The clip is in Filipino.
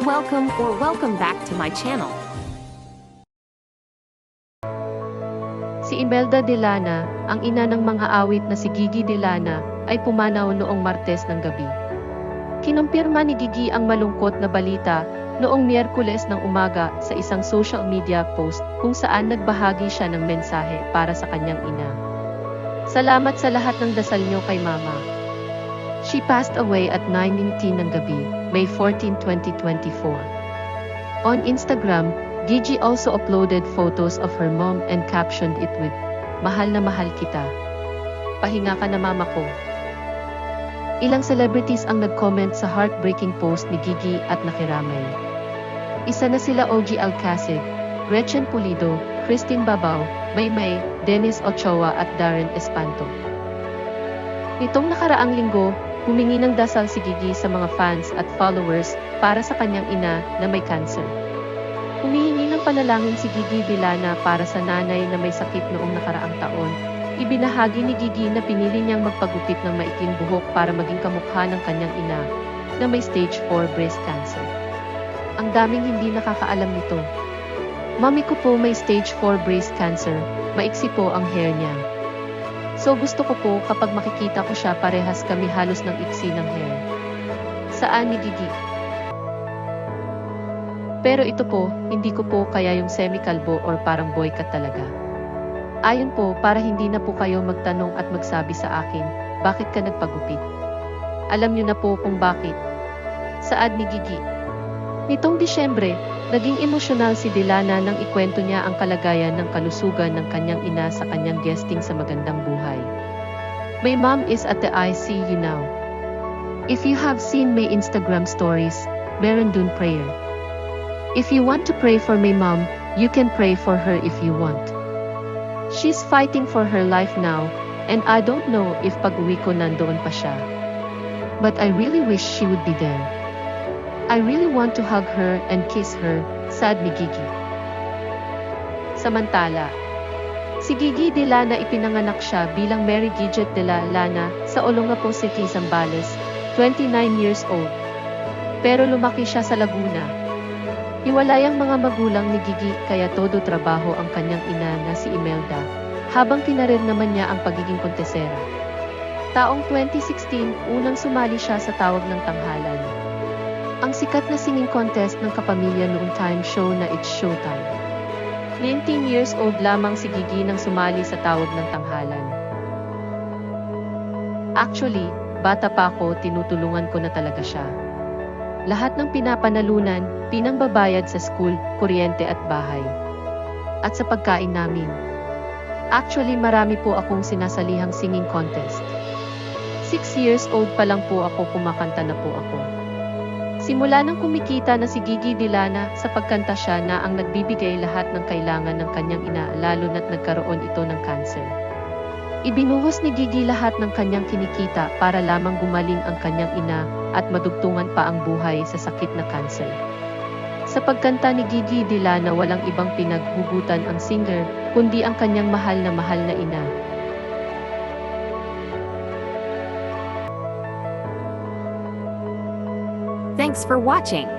Welcome back to my channel. Si Imelda Delana, ang ina ng mga awit na si Gigi Delana, ay pumanaw noong Martes ng gabi. Kinumpirma ni Gigi ang malungkot na balita noong Miyerkules ng umaga sa isang social media post kung saan nagbahagi siya ng mensahe para sa kanyang ina. Salamat sa lahat ng dasal niyo kay Mama. She passed away at 9:19 ng gabi, May 14, 2024. On Instagram, Gigi also uploaded photos of her mom and captioned it with, "Mahal na mahal kita. Pahinga ka na mama ko." Ilang celebrities ang nag-comment sa heartbreaking post ni Gigi at nakiramay. Isa na sila OG Alcacid, Gretchen Pulido, Christine Babao, Maymay, Dennis Ochoa at Darren Espanto. Nitong nakaraang linggo, humingi ng dasal si Gigi sa mga fans at followers para sa kanyang ina na may cancer. Humihingi ng panalangin si Gigi Delana para sa nanay na may sakit noong nakaraang taon. Ibinahagi ni Gigi na pinili niyang magpagupit ng maiking buhok para maging kamukha ng kanyang ina na may stage 4 breast cancer. Ang daming hindi nakakaalam nito. Mami ko po may stage 4 breast cancer, maiksi po ang hair niya. So gusto ko po kapag makikita ko siya parehas kami halos ng iksi ng hair. Saan ni Gigi? Pero ito po, hindi ko po kaya yung semi-kalbo or parang boycut talaga. Ayon po para hindi na po kayo magtanong at magsabi sa akin, bakit ka nagpagupit? Alam niyo na po kung bakit. Saad ni Gigi. Nitong Disyembre, naging emosyonal si Delana nang ikwento niya ang kalagayan ng kalusugan ng kanyang ina sa kanyang guesting sa Magandang Buhay. My mom is at the ICU now. If you have seen my Instagram stories, meron dun prayer. If you want to pray for my mom, you can pray for her if you want. She's fighting for her life now, and I don't know if pag-uwi ko nandoon pa siya. But I really wish she would be there. I really want to hug her and kiss her, sad ni Gigi. Samantala, si Gigi Delana ipinanganak siya bilang Mary Gidget Delana sa Olongapo City, Zambales, 29 years old. Pero lumaki siya sa Laguna. Hiwalay ang mga magulang ni Gigi kaya todo trabaho ang kanyang ina na si Imelda, habang kinarir naman niya ang pagiging kontesera. Taong 2016, unang sumali siya sa Tawag ng Tanghalan, ang sikat na singing contest ng kapamilya noong time show na It's Showtime. 19 years old lamang si Gigi nang sumali sa Tawag ng Tanghalan. Actually, bata pa ako, tinutulungan ko na talaga siya. Lahat ng pinapanalunan, pinangbabayad sa school, kuryente at bahay. At sa pagkain namin. Actually, marami po akong sinasalihang singing contest. 6 years old pa lang po ako, kumakanta na po ako. Simula nang kumikita na si Gigi Delana sa pagkanta siya na ang nagbibigay lahat ng kailangan ng kanyang ina lalo na't nagkaroon ito ng cancer. Ibinuhos ni Gigi lahat ng kanyang kinikita para lamang gumaling ang kanyang ina at madugtungan pa ang buhay sa sakit na cancer. Sa pagkanta ni Gigi Delana, walang ibang pinaghugutan ang singer, kundi ang kanyang mahal na ina. Thanks for watching.